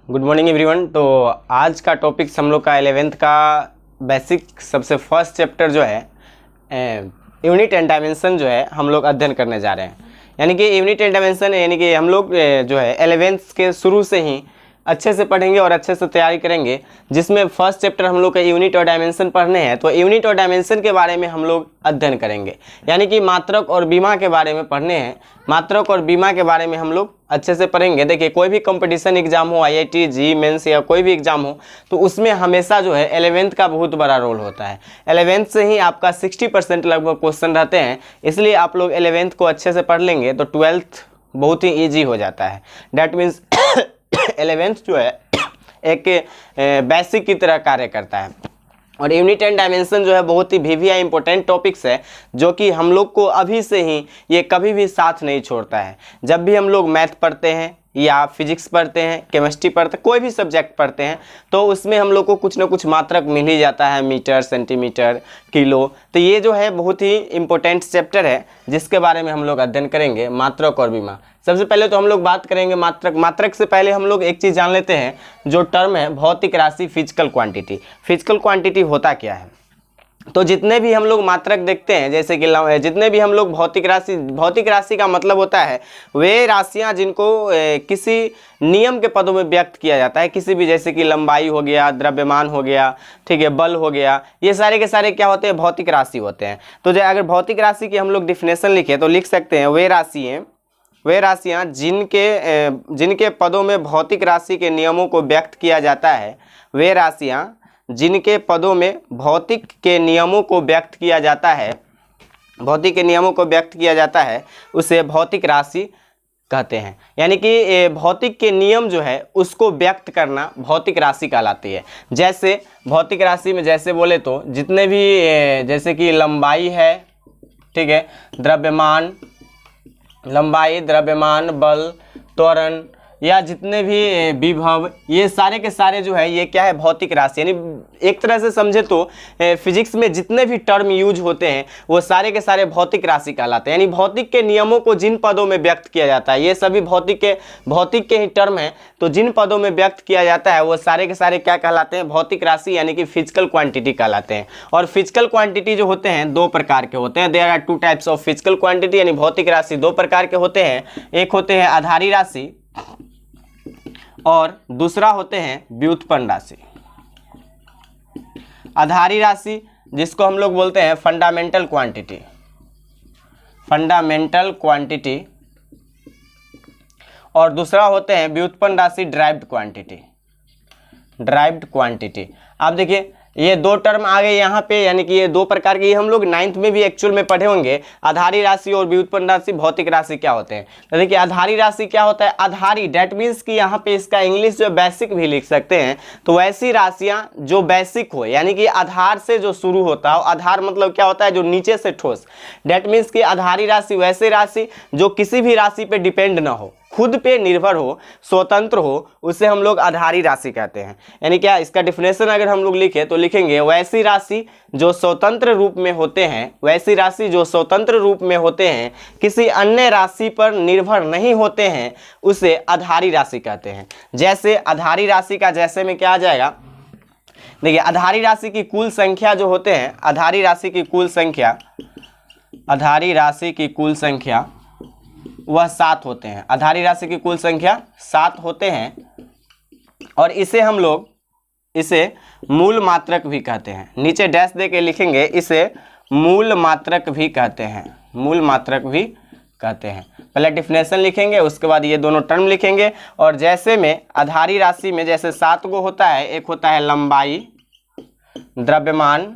Good morning everyone. तो आज का टॉपिक्स हम लोग का 11th का बेसिक सबसे फर्स्ट चैप्टर जो है यूनिट एंड डायमेंशन जो है हम लोग अध्ययन करने जा रहे हैं। यानी कि यूनिट एंड डायमेंशन यानी कि हम लोग जो है 11th के शुरू से ही अच्छे से पढ़ेंगे और अच्छे से तैयारी करेंगे, जिसमें फर्स्ट चैप्टर हम लोग का यूनिट और डायमेंशन पढ़ने हैं। तो यूनिट और डायमेंशन के बारे में हम लोग अध्ययन करेंगे, यानी कि मात्रक और बीमा के बारे में पढ़ने हैं। मात्रक और बीमा के बारे में हम लोग अच्छे से पढ़ेंगे। देखिए, कोई भी कंपटीशन एग्जाम हो, IIT जी मेंस या कोई भी एग्जाम हो, तो उसमें हमेशा जो है 11th का बहुत बड़ा रोल होता है। 11th से ही आपका 60% लगभग क्वेश्चन रहते हैं, इसलिए आप लोग 11th को अच्छे से पढ़ लेंगे तो 12th बहुत ही ईजी हो जाता है। डैट मीन्स 11th जो है एक बेसिक की तरह कार्य करता है। और यूनिट एंड डायमेंशन जो है बहुत ही VVI इंपॉर्टेंट टॉपिक्स है, जो कि हम लोग को अभी से ही ये कभी भी साथ नहीं छोड़ता है। जब भी हम लोग मैथ पढ़ते हैं या फिजिक्स पढ़ते हैं, केमिस्ट्री पढ़ते हैं, कोई भी सब्जेक्ट पढ़ते हैं, तो उसमें हम लोग को कुछ ना कुछ मात्रक मिल ही जाता है, मीटर, सेंटीमीटर, किलो। तो ये जो है बहुत ही इम्पोर्टेंट चैप्टर है, जिसके बारे में हम लोग अध्ययन करेंगे, मात्रक और बीमा। सबसे पहले तो हम लोग बात करेंगे मात्रक। मात्रक से पहले हम लोग एक चीज़ जान लेते हैं, जो टर्म है भौतिक राशि, फिजिकल क्वांटिटी। फिजिकल क्वांटिटी होता क्या है? तो जितने भी हम लोग मात्रक देखते हैं, जैसे कि जितने भी हम लोग भौतिक राशि का मतलब होता है वे राशियां जिनको किसी नियम के पदों में व्यक्त किया जाता है। किसी भी, जैसे कि लंबाई हो गया, द्रव्यमान हो गया, ठीक है, बल हो गया, ये सारे के सारे क्या होते हैं? भौतिक राशि होते हैं। तो अगर भौतिक राशि की हम लोग डिफिनेशन लिखे तो लिख सकते हैं, वे राशियां जिनके पदों में भौतिक राशि के नियमों को व्यक्त किया जाता है, वे राशियां जिनके पदों में भौतिक के नियमों को व्यक्त किया जाता है, उसे भौतिक राशि कहते हैं। यानी कि भौतिक के नियम जो है उसको व्यक्त करना भौतिक राशि कहलाती है। जैसे भौतिक राशि में जैसे बोले तो जितने भी जैसे कि लंबाई है, ठीक है, लंबाई, द्रव्यमान, बल, त्वरण या जितने भी विभव, ये सारे के सारे जो है ये क्या है? भौतिक राशि। यानी एक तरह से समझे तो फिजिक्स में जितने भी टर्म यूज होते हैं वो सारे के सारे भौतिक राशि कहलाते हैं। यानी भौतिक के नियमों को जिन पदों में व्यक्त किया जाता है, ये सभी भौतिक के ही टर्म हैं। तो जिन पदों में व्यक्त किया जाता है वो सारे के सारे क्या कहलाते हैं? भौतिक राशि, यानी कि फिजिकल क्वांटिटी कहलाते हैं। और फिजिकल क्वांटिटी जो होते हैं दो प्रकार के होते हैं। There are two types of physical quantity, यानी भौतिक राशि दो प्रकार के होते हैं। एक होते हैं आधारी राशि और दूसरा होते हैं व्युत्पन्न राशि। आधारी राशि जिसको हम लोग बोलते हैं फंडामेंटल क्वांटिटी, और दूसरा होते हैं व्युत्पन्न राशि ड्राइव्ड क्वांटिटी। आप देखिए ये दो टर्म आ गए यहाँ पे, यानी कि ये दो प्रकार के, ये हम लोग 9th में भी एक्चुअल में पढ़े होंगे। आधारी राशि और व्युत्पन्न राशि, भौतिक राशि क्या होते हैं। तो देखिए आधारी राशि क्या होता है? आधारी डैट मीन्स कि यहाँ पे इसका इंग्लिश जो बेसिक भी लिख सकते हैं। तो वैसी राशियाँ जो बेसिक हो, यानी कि आधार से जो शुरू होता हो। आधार मतलब क्या होता है? जो नीचे से ठोस। डैट मीन्स कि आधारी राशि वैसे राशि जो किसी भी राशि पे डिपेंड ना हो, खुद पे निर्भर हो, स्वतंत्र हो, उसे हम लोग आधारी राशि कहते हैं। यानी क्या? इसका डिफिनेशन अगर हम लोग लिखे तो लिखेंगे वैसी राशि जो स्वतंत्र रूप में होते हैं, किसी अन्य राशि पर निर्भर नहीं होते हैं, उसे आधारी राशि कहते हैं। जैसे आधारी राशि का जैसे में क्या आ जाएगा? देखिए आधारी राशि की कुल संख्या जो होते हैं, आधारी राशि की कुल संख्या वह 7 होते हैं। आधारी राशि की कुल संख्या 7 होते हैं, और इसे हम लोग मूल मात्रक भी कहते हैं। नीचे डैश दे के लिखेंगे, इसे मूल मात्रक भी कहते हैं। पहले डिफिनेशन लिखेंगे, उसके बाद ये दोनों टर्म लिखेंगे। और जैसे में आधारी राशि में जैसे 7 गो होता है, एक होता है लंबाई, द्रव्यमान,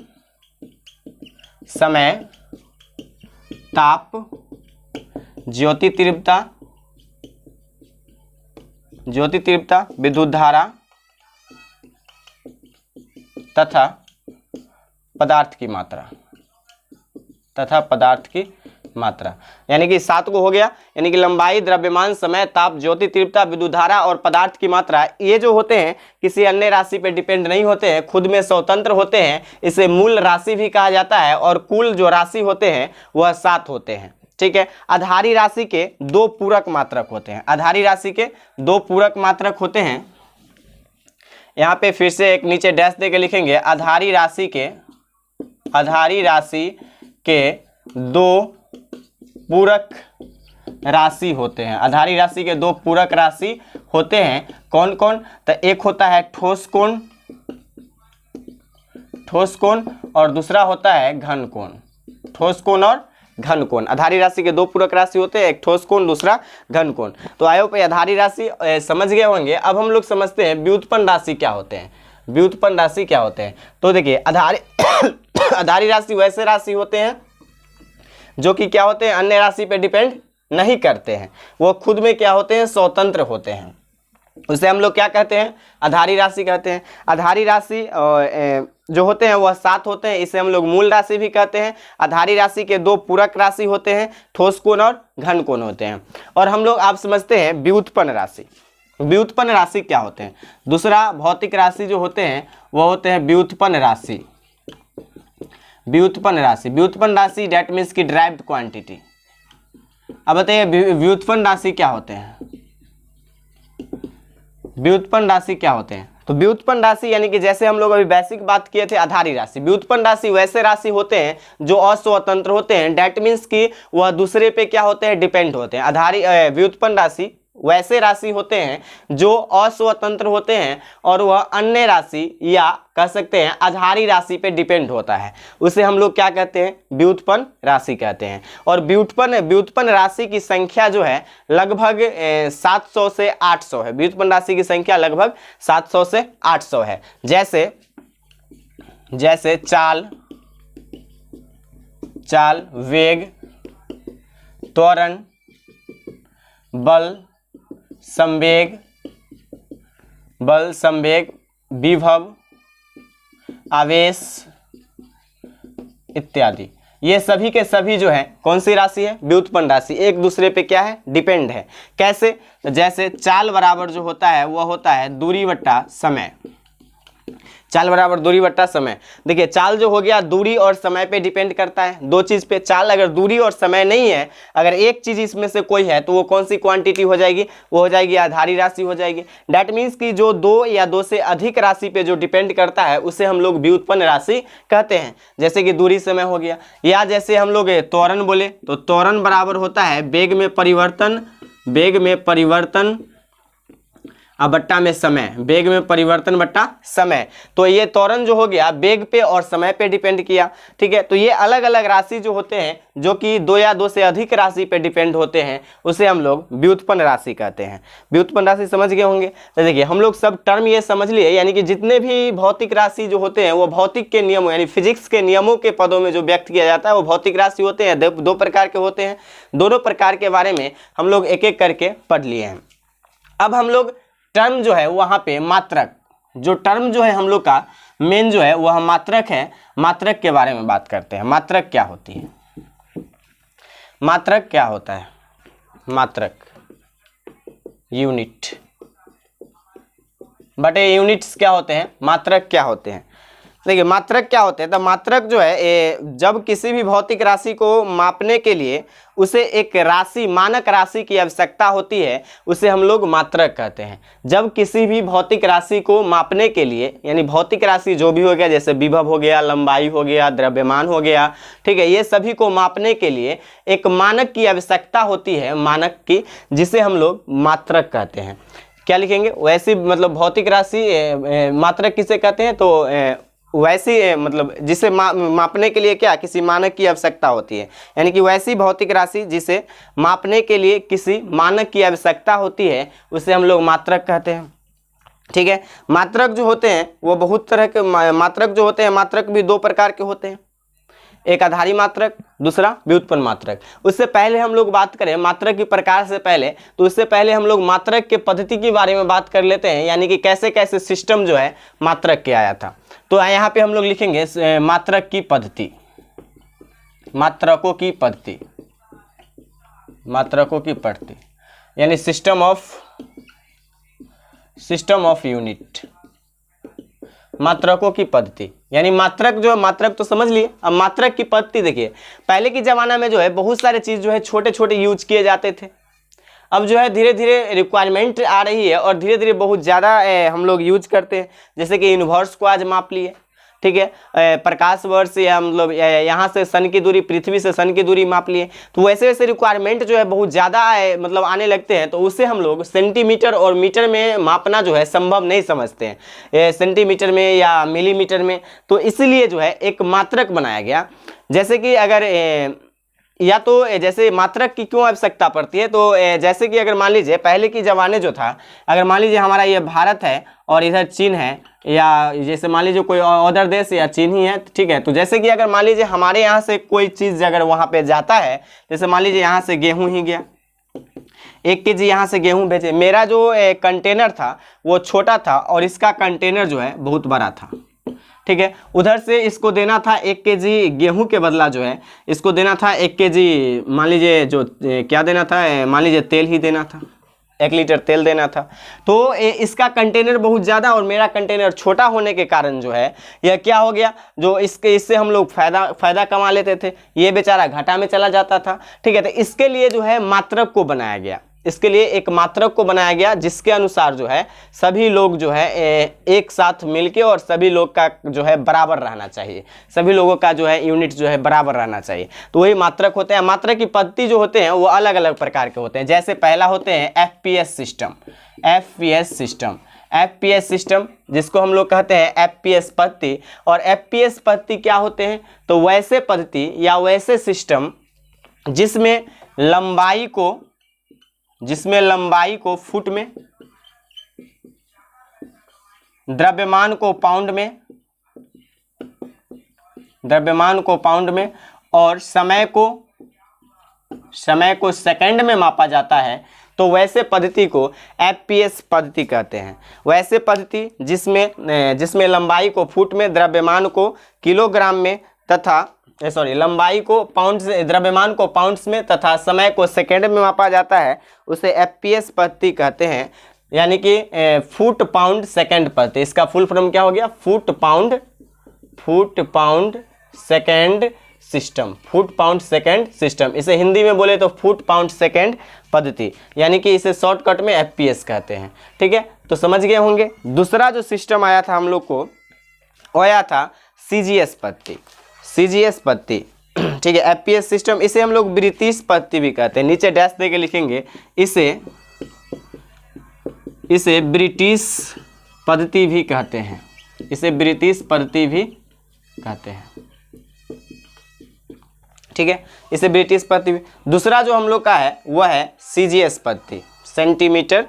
समय, ताप, ज्योति तीव्रता, विद्युत धारा तथा पदार्थ की मात्रा। यानी कि 7 को हो गया, यानी कि लंबाई, द्रव्यमान, समय, ताप, ज्योति तीव्रता, विद्युत धारा और पदार्थ की मात्रा, ये जो होते हैं किसी अन्य राशि पे डिपेंड नहीं होते हैं, खुद में स्वतंत्र होते हैं। इसे मूल राशि भी कहा जाता है। और कुल जो राशि होते हैं वह 7 होते हैं। ठीक है। आधारी राशि के दो पूरक मात्रक होते हैं। आधारी राशि के दो पूरक मात्रक होते हैं। यहाँ पे फिर से एक नीचे डैश दे के लिखेंगे, आधारी राशि के दो पूरक राशि होते हैं। आधारी राशि के दो पूरक राशि होते हैं, कौन कौन? तो एक होता है ठोस कोण और दूसरा होता है घन कोण। ठोस कोण और घन कोण, आधारी राशि के दो पूरक राशि होते हैं, एक ठोस कोण, दूसरा घन कोण। तो आयो पे आधारी राशि समझ गए होंगे। अब हम लोग समझते हैं व्युत्पन्न राशि क्या होते हैं। व्युत्पन्न राशि क्या होते हैं? तो देखिए आधारी राशि वैसे राशि होते हैं जो कि क्या होते हैं, अन्य राशि पे डिपेंड नहीं करते हैं, वो खुद में क्या होते हैं, स्वतंत्र होते हैं। उसे हम लोग क्या कहते हैं, आधारी राशि कहते हैं। आधारी राशि जो होते हैं वह 7 होते हैं, इसे हम लोग मूल राशि भी कहते हैं। आधारी राशि के दो पूरक राशि होते हैं, ठोस कोण और घन कोण होते हैं। और हम लोग आप समझते हैं व्युत्पन्न राशि। व्युत्पन्न राशि क्या होते हैं? दूसरा भौतिक राशि जो होते हैं वह होते हैं व्युत्पन्न राशि। व्युत्पन्न राशि डेट मीन्स की ड्राइव्ड क्वांटिटी। अब बताइए व्युत्पन्न राशि क्या होते हैं? व्युत्पन्न राशि क्या होते हैं? तो व्युत्पन्न राशि यानी कि जैसे हम लोग अभी बेसिक बात किए थे आधारी राशि, व्युत्पन्न राशि वैसे राशि होते हैं जो अस्वतंत्र होते हैं। डेट मीन्स कि वह दूसरे पे क्या होते हैं, डिपेंड होते हैं। व्युत्पन्न राशि वैसे राशि होते हैं जो अस्वतंत्र होते हैं और वह अन्य राशि या कह सकते हैं आधारी राशि पे डिपेंड होता है। उसे हम लोग क्या कहते हैं, व्युत्पन्न राशि कहते हैं। और व्युत्पन्न राशि की संख्या जो है लगभग 700 से 800 है। व्युत्पन्न राशि की संख्या लगभग 700 से 800 है। जैसे चाल, वेग, त्वरण, बल, संवेग, विभव, आवेश इत्यादि, ये सभी के सभी जो है कौन सी राशि है, व्युत्पन्न राशि। एक दूसरे पे क्या है, डिपेंड है। कैसे? तो जैसे चाल बराबर जो होता है वह होता है दूरी बट्टा समय। चाल बराबर दूरी बट्टा समय। देखिए चाल जो हो गया दूरी और समय पे डिपेंड करता है, दो चीज पे। चाल अगर दूरी और समय नहीं है, अगर एक चीज इसमें से कोई है तो वो कौन सी क्वांटिटी हो जाएगी, वो हो जाएगी आधारी राशि हो जाएगी। दैट मीन्स कि जो दो या दो से अधिक राशि पे जो डिपेंड करता है उसे हम लोग व्युत्पन्न राशि कहते हैं। जैसे कि दूरी समय हो गया, या जैसे हम लोग त्वरण बोले तो त्वरण बराबर होता है वेग में परिवर्तन अब बट्टा में समय, वेग में परिवर्तन बट्टा समय। तो ये त्वरण जो हो गया वेग पे और समय पे डिपेंड किया, ठीक है। तो ये अलग अलग राशि जो होते हैं जो कि दो या दो से अधिक राशि पे डिपेंड होते हैं उसे हम लोग व्युत्पन्न राशि कहते हैं। व्युत्पन्न राशि समझ गए होंगे। तो देखिए हम लोग सब टर्म ये समझ लिए, यानी कि जितने भी भौतिक राशि जो होते हैं वो भौतिक के नियमों यानी फिजिक्स के नियमों के पदों में जो व्यक्त किया जाता है वो भौतिक राशि होते हैं। दो प्रकार के होते हैं, दोनों प्रकार के बारे में हम लोग एक एक करके पढ़ लिए हैं। अब हम लोग टर्म जो है वहाँ पे मात्रक, जो टर्म जो है हम लोग का मेन जो है वह मात्रक है। मात्रक के बारे में बात करते हैं। मात्रक क्या होती है, मात्रक क्या होता है? मात्रक यूनिट बटे यूनिट्स क्या होते हैं, मात्रक क्या होते हैं। देखिए मात्रक क्या होते हैं, तो मात्रक जो है जब किसी भी भौतिक राशि को मापने के लिए उसे एक राशि, मानक राशि की आवश्यकता होती है, उसे हम लोग मात्रक कहते हैं। जब किसी भी भौतिक राशि को मापने के लिए, यानी भौतिक राशि जो भी हो गया, जैसे विभव हो गया, लंबाई हो गया, द्रव्यमान हो गया, ठीक है, ये सभी को मापने के लिए एक मानक की आवश्यकता होती है, मानक की, जिसे हम लोग मात्रक कहते हैं। क्या लिखेंगे? वैसी मतलब भौतिक राशि मात्रक किसे कहते हैं, तो वैसी मतलब जिसे मापने के लिए क्या, किसी मानक की आवश्यकता होती है। यानी कि वैसी भौतिक राशि जिसे मापने के लिए किसी मानक की आवश्यकता होती है उसे हम लोग मात्रक कहते हैं, ठीक है। मात्रक जो होते हैं वो बहुत तरह के मात्रक जो होते हैं, मात्रक भी दो प्रकार के होते हैं, एक आधारी मात्रक, दूसरा व्युत्पन्न मात्रक। उससे पहले हम लोग बात करें मात्रक के प्रकार से पहले, तो उससे पहले हम लोग मात्रक के पद्धति के बारे में बात कर लेते हैं, यानी कि कैसे कैसे सिस्टम जो है मात्रक के आया था। तो यहाँ पे हम लोग लिखेंगे मात्रक की पद्धति, मात्रकों की पद्धति, मात्रकों की पद्धति यानी सिस्टम ऑफ यूनिट, मात्रकों की पद्धति। यानी मात्रक जो है, मात्रक तो समझ लिए, अब मात्रक की पद्धति देखिए। पहले की जमाना में जो है बहुत सारे चीज जो है छोटे छोटे यूज किए जाते थे। अब जो है धीरे धीरे रिक्वायरमेंट आ रही है और धीरे धीरे बहुत ज़्यादा हम लोग यूज करते हैं। जैसे कि यूनिवर्स को आज माप लिए, ठीक है, प्रकाश वर्ष या मतलब यहाँ से सन की दूरी, पृथ्वी से सन की दूरी माप लिए। तो वैसे वैसे रिक्वायरमेंट जो है बहुत ज़्यादा मतलब आने लगते हैं, तो उससे हम लोग सेंटीमीटर और मीटर में मापना जो है संभव नहीं समझते हैं, सेंटीमीटर में या मिलीमीटर में। तो इसलिए जो है एक मात्रक बनाया गया। जैसे कि अगर या तो जैसे मात्रक की क्यों आवश्यकता पड़ती है, तो जैसे कि अगर मान लीजिए पहले की ज़माने जो था, अगर मान लीजिए हमारा ये भारत है और इधर चीन है, या जैसे मान लीजिए कोई अदर देश या चीन ही है, ठीक है। तो जैसे कि अगर मान लीजिए हमारे यहाँ से कोई चीज़ अगर वहाँ पे जाता है, जैसे मान लीजिए यहाँ से गेहूँ ही गया, 1 kg यहाँ से गेहूँ भेजे, मेरा जो कंटेनर था वो छोटा था और इसका कंटेनर जो है बहुत बड़ा था, ठीक है। उधर से इसको देना था 1 kg गेहूं के बदला जो है इसको देना था 1 kg, मान लीजिए जो क्या देना था, मान लीजिए तेल ही देना था, 1 लीटर तेल देना था। तो इसका कंटेनर बहुत ज़्यादा और मेरा कंटेनर छोटा होने के कारण जो है यह क्या हो गया, जो इससे हम लोग फ़ायदा कमा लेते थे, ये बेचारा घाटा में चला जाता था, ठीक है। तो इसके लिए जो है मात्रक को बनाया गया, इसके लिए एक मात्रक को बनाया गया जिसके अनुसार जो है सभी लोग जो है एक साथ मिलके और सभी लोग का जो है बराबर रहना चाहिए, सभी लोगों का जो है यूनिट जो है बराबर रहना चाहिए। तो वही मात्रक होते हैं। मात्रक की पद्धति जो होते हैं वो अलग अलग प्रकार के होते हैं। जैसे पहला होते हैं FPS system, FPS system, FPS system जिसको हम लोग कहते हैं एफपीएस पद्धति। और एफपीएस पद्धति क्या होते हैं, तो वैसे पद्धति या वैसे सिस्टम जिसमें लंबाई को फुट में, द्रव्यमान को पाउंड में, और समय को सेकंड में मापा जाता है, तो वैसे पद्धति को एफपीएस पद्धति कहते हैं। वैसे पद्धति जिसमें लंबाई को फुट में, द्रव्यमान को किलोग्राम में तथा लंबाई को पाउंड से, द्रव्यमान को पाउंड्स में तथा समय को सेकेंड में मापा जाता है, उसे एफपीएस पद्धति कहते हैं। यानी कि फुट पाउंड सेकेंड पद्धति। इसका फुल फॉर्म क्या हो गया, foot pound second system, foot pound second system. इसे हिंदी में बोले तो फुट पाउंड सेकेंड पद्धति, यानी कि इसे शॉर्टकट में एफपीएस कहते हैं, ठीक है। तो समझ गए होंगे। दूसरा जो सिस्टम आया था हम लोग को, वो आया था सीजीएस पद्धति, सीजीएस पद्धति, ठीक है। एफपीएस सिस्टम इसे हम लोग ब्रिटिश पद्धति भी कहते हैं, नीचे डैश देके लिखेंगे, इसे ब्रिटिश पद्धति भी कहते हैं, इसे ब्रिटिश पद्धति भी कहते हैं, ठीक है। इसे ब्रिटिश पद्धति भी। दूसरा जो हम लोग का है वह है सीजीएस पद्धति, सेंटीमीटर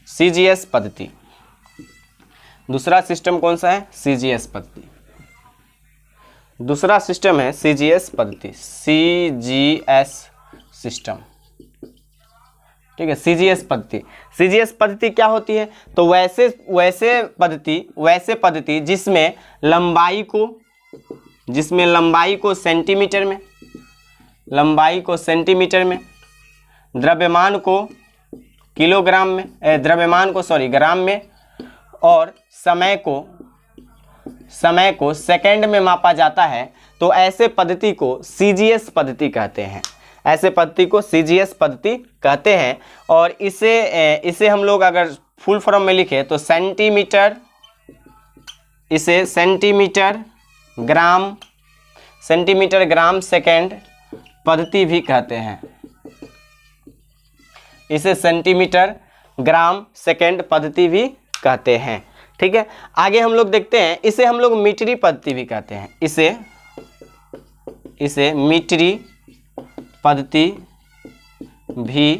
सीजीएस पद्धति। दूसरा सिस्टम कौन सा है, सीजीएस पद्धति। दूसरा सिस्टम है सीजीएस पद्धति, सीजीएस सिस्टम, ठीक है। सीजीएस पद्धति, सीजीएस पद्धति क्या होती है, तो वैसे पद्धति जिसमें लंबाई को सेंटीमीटर में, द्रव्यमान को किलोग्राम में, ग्राम में, और समय को सेकंड में मापा जाता है, तो ऐसे पद्धति को सीजीएस पद्धति कहते हैं। ऐसे पद्धति को सीजीएस पद्धति कहते हैं। और इसे हम लोग अगर फुल फॉर्म में लिखे तो सेंटीमीटर ग्राम सेकंड पद्धति भी कहते हैं। इसे सेंटीमीटर ग्राम सेकंड पद्धति भी कहते हैं, ठीक है। आगे हम लोग देखते हैं, इसे हम लोग मीटरी पद्धति भी कहते हैं, इसे मीटरी पद्धति भी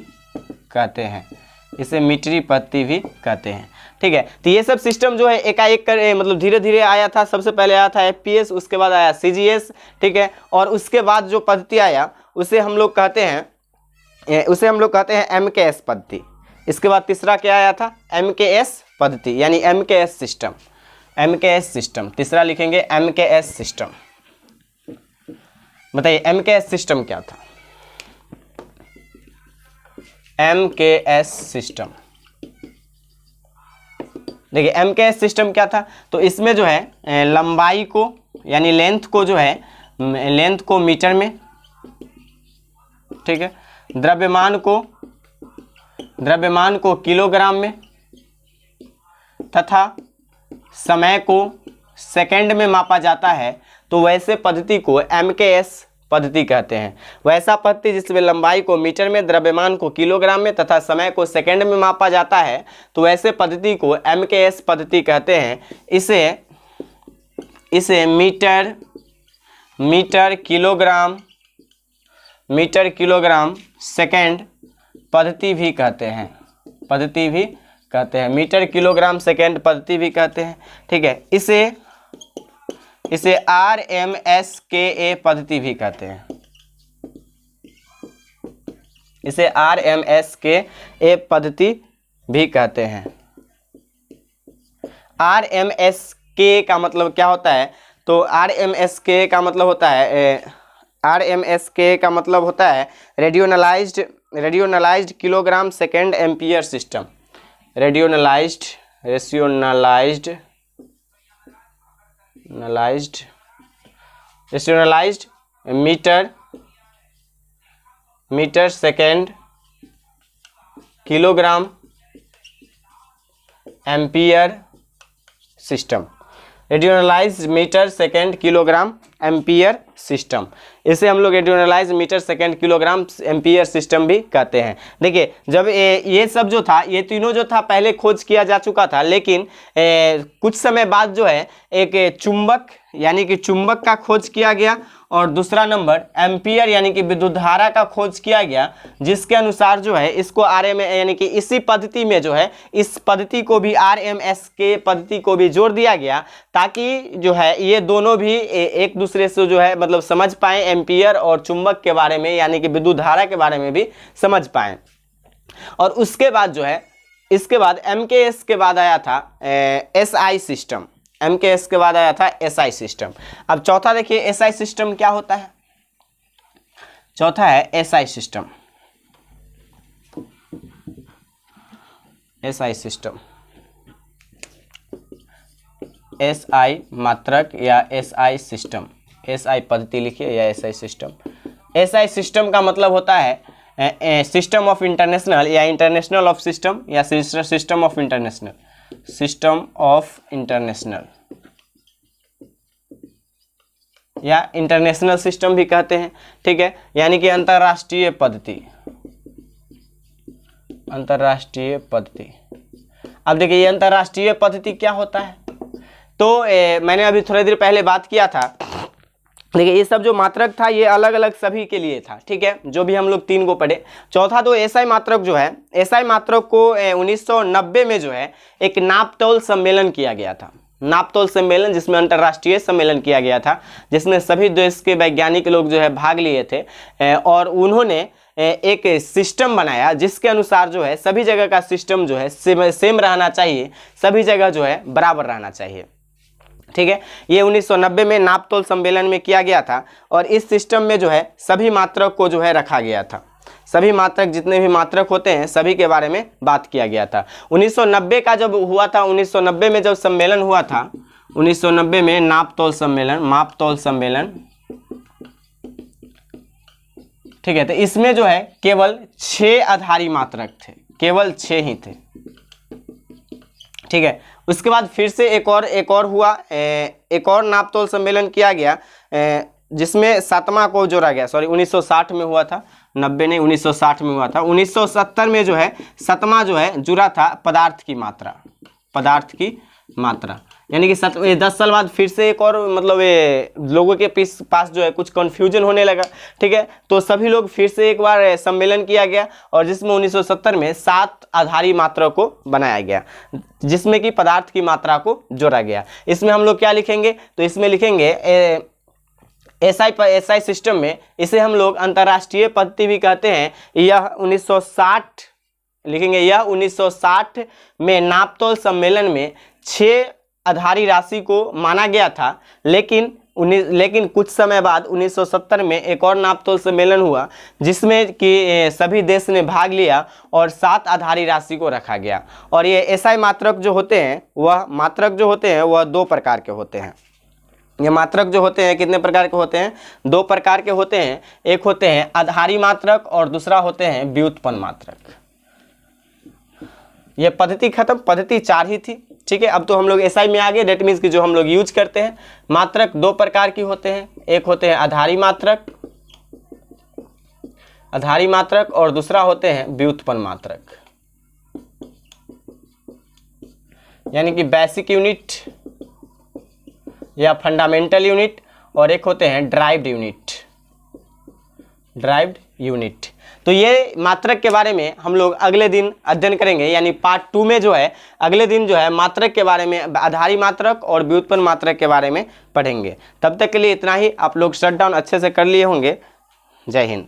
कहते हैं, इसे मीटरी पद्धति भी कहते हैं, ठीक है। तो ये सब सिस्टम जो है एकाएक कर मतलब धीरे धीरे आया था। सबसे पहले आया था एफपीएस, उसके बाद आया सीजीएस, ठीक है। और उसके बाद जो पद्धति आया उसे हम लोग कहते हैं एमकेएस पद्धति। इसके बाद तीसरा क्या आया था, एमकेएस पद्धति, यानी एमकेएस सिस्टम, एमकेएस सिस्टम। तीसरा लिखेंगे एमकेएस सिस्टम। बताइए एमकेएस सिस्टम क्या था, एमकेएस सिस्टम। देखिए एमकेएस सिस्टम क्या था, तो इसमें जो है लंबाई को यानी लेंथ को मीटर में, ठीक है, द्रव्यमान को द्रव्यमान को किलोग्राम में तथा समय को सेकंड में मापा जाता है तो वैसे पद्धति को MKS पद्धति कहते हैं। वैसा पद्धति जिसमें लंबाई को मीटर में, द्रव्यमान को किलोग्राम में तथा समय को सेकंड में मापा जाता है तो वैसे पद्धति को MKS पद्धति कहते हैं। इसे मीटर किलोग्राम सेकंड पद्धति भी कहते हैं। मीटर किलोग्राम सेकंड पद्धति भी कहते हैं। ठीक है, इसे RMSKA पद्धति भी कहते हैं। इसे RMSKA पद्धति भी कहते हैं। RMSKA का मतलब क्या होता है? तो RMSKA का मतलब होता है rationalised kilogram second ampere system. Rationalised metre second kilogram ampere system. Rationalised metre second kilogram ampere system, इसे हम लोग rationalised metre second kilogram ampere system भी कहते हैं। देखिए, जब ये सब जो था, ये तीनों जो था पहले खोज किया जा चुका था, लेकिन कुछ समय बाद जो है एक चुंबक यानी कि चुंबक का खोज किया गया और दूसरा नंबर एम्पियर यानी कि विद्युत धारा का खोज किया गया, जिसके अनुसार जो है इसको यानी कि इसी पद्धति में जो है इस पद्धति को भी RMSK पद्धति को भी जोड़ दिया गया, ताकि जो है ये दोनों भी एक दूसरे से जो है मतलब समझ पाएँ, एम्पियर और चुंबक के बारे में यानी कि विद्युत धारा के बारे में भी समझ पाएँ। और उसके बाद जो है इसके बाद MKS के बाद आया था SI सिस्टम। MKS के बाद आया था SI सिस्टम। अब चौथा देखिए SI सिस्टम क्या होता है। चौथा है SI system. SI system, SI मात्रक या SI सिस्टम, SI पद्धति लिखिए या SI सिस्टम। SI सिस्टम का मतलब होता है सिस्टम ऑफ इंटरनेशनल या इंटरनेशनल ऑफ सिस्टम या system of international, system of international या इंटरनेशनल सिस्टम भी कहते हैं। ठीक है, यानी कि अंतर्राष्ट्रीय पद्धति। अंतर्राष्ट्रीय पद्धति। अब देखिए ये अंतर्राष्ट्रीय पद्धति क्या होता है, तो मैंने अभी थोड़ी देर पहले बात किया था। देखिए ये सब जो मात्रक था ये अलग अलग सभी के लिए था। ठीक है, जो भी हम लोग 3 को पढ़े। चौथा तो SI मात्रक जो है, SI मात्रक को 1990 में जो है एक नापतोल सम्मेलन किया गया था। नापतोल सम्मेलन, जिसमें अंतर्राष्ट्रीय सम्मेलन किया गया था, जिसमें सभी देश के वैज्ञानिक लोग जो है भाग लिए थे और उन्होंने एक सिस्टम बनाया जिसके अनुसार जो है सभी जगह का सिस्टम जो है सेम रहना चाहिए, सभी जगह जो है बराबर रहना चाहिए। ठीक है, ये 1990 में नापतोल सम्मेलन में किया गया था और इस सिस्टम में जो है सभी मात्रक को जो है रखा गया था। सभी मात्रक, जितने भी मात्रक होते हैं सभी के बारे में बात किया गया था। 1990 का जब हुआ था, 1990 में जब सम्मेलन हुआ था, 1990 में नापतोल सम्मेलन। ठीक है, तो इसमें जो है केवल 6 आधारी मात्रक थे, केवल 6 ही थे। ठीक है, उसके बाद फिर से एक और हुआ, एक और नापतोल सम्मेलन किया गया जिसमें 7वां को जोड़ा गया। सॉरी, 1960 में हुआ था, 90 नहीं 1960 में हुआ था। 1970 में जो है 7वां जो है जुड़ा था पदार्थ की मात्रा, यानी कि 10 साल बाद फिर से एक और मतलब ये लोगों के पास जो है कुछ कन्फ्यूजन होने लगा। ठीक है, तो सभी लोग फिर से एक बार सम्मेलन किया गया और जिसमें 1970 में 7 आधारी मात्रा को बनाया गया, जिसमें कि पदार्थ की मात्रा को जोड़ा गया। इसमें हम लोग क्या लिखेंगे, तो इसमें लिखेंगे SI सिस्टम में इसे हम लोग अंतर्राष्ट्रीय पद्धति भी कहते हैं। यह 1960 लिखेंगे, यह 1960 में नापतोल सम्मेलन में 6 आधारी राशि को माना गया था, लेकिन कुछ समय बाद 1970 में एक और नापतोल सम्मेलन हुआ जिसमें कि सभी देश ने भाग लिया और 7 आधारी राशि को रखा गया। और ये SI मात्रक जो होते हैं वह 2 प्रकार के होते हैं। ये मात्रक जो होते हैं कितने प्रकार के होते हैं, 2 प्रकार के होते हैं। एक होते हैं आधारी मात्रक और दूसरा होते हैं व्युत्पन्न मात्रक। ये पद्धति खत्म, पद्धति 4 ही थी। ठीक है, अब तो हम लोग एसआई में आ गए। डेट मीन्स कि जो हम लोग यूज करते हैं। मात्रक 2 प्रकार की होते हैं, एक होते हैं आधारी मात्रक और दूसरा होते हैं व्युत्पन्न मात्रक, यानी कि बेसिक यूनिट या फंडामेंटल यूनिट, और एक होते हैं ड्राइव्ड यूनिट। तो ये मात्रक के बारे में हम लोग अगले दिन अध्ययन करेंगे, यानी पार्ट 2 में जो है अगले दिन जो है मात्रक के बारे में, आधारी मात्रक और व्युत्पन्न मात्रक के बारे में पढ़ेंगे। तब तक के लिए इतना ही। आप लोग शट डाउन अच्छे से कर लिए होंगे। जय हिंद।